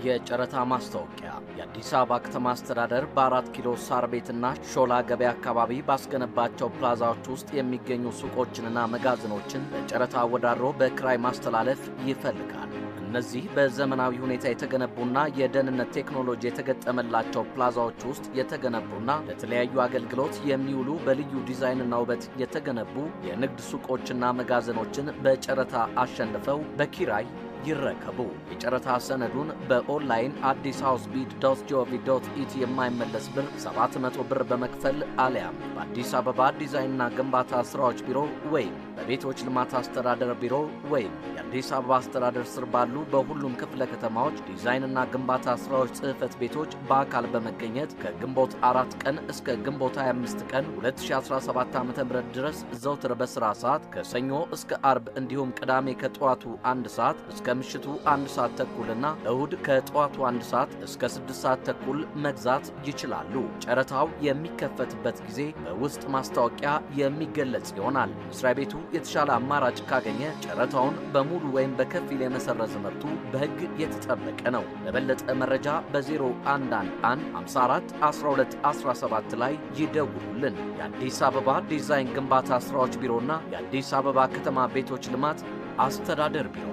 የጨረታ ማስታወቂያ የአዲስ አበባ ከተማ አስተዳደር በ4 ኪሎ ሳር ቤትና ሾላ ገበያ አካባቢ ባስገነባቸው ፕላዛዎች ውስጥ የሚገኙ ሱቆችንና መጋዘኖችን በጨረታ አወዳድሮ በክራይ ማስተላለፍ ይፈልጋል። እነዚህ በዘመናዊ ሁኔታ የተገነቡና የደህንነት ቴክኖሎጂ የተገጠመላቸው ፕላዛዎች ውስጥ የተገነቡና ለተለያዩ አገልግሎት የሚውሉ በልዩ ዲዛይንና ውበት የተገነቡ የንግድ ሱቆችና መጋዘኖችን በጨረታ አሸንፈው በኪራይ ይረከቡ። የጨረታ ሰነዱን በኦንላይን addishousebid.gov.it የማይመለስ ብር 700 ብር በመክፈል አሊያም በአዲስ አበባ ዲዛይንና ግንባታ ስራዎች ቢሮ ወይም በቤቶች ልማት አስተዳደር ቢሮ ወይም የአዲስ አበባ አስተዳደር ስር ባሉ በሁሉም ክፍለ ከተማዎች ዲዛይንና ግንባታ ስራዎች ጽሕፈት ቤቶች በአካል በመገኘት ከግንቦት 4 ቀን እስከ ግንቦት 25 ቀን 2017 ዓ.ም ድረስ ዘውትር በስራ ሰዓት ከሰኞ እስከ አርብ እንዲሁም ቅዳሜ ከጠዋቱ 1 ሰዓት እስከ ምሽቱ 1 ሰዓት ተኩልና እሁድ ከጠዋቱ 1 ሰዓት እስከ 6 ሰዓት ተኩል መግዛት ይችላሉ። ጨረታው የሚከፈትበት ጊዜ በውስጥ ማስታወቂያ የሚገለጽ ይሆናል። መስሪያ ቤቱ የተሻለ አማራጭ ካገኘ ጨረታውን በሙሉ ወይም በከፊል የመሰረዝ መብቱ በሕግ የተጠበቀ ነው። ለበለጠ መረጃ በ0111 54 12 17 ላይ ይደውሉልን። የአዲስ አበባ ዲዛይን ግንባታ ስራዎች ቢሮና የአዲስ አበባ ከተማ ቤቶች ልማት አስተዳደር ቢሮ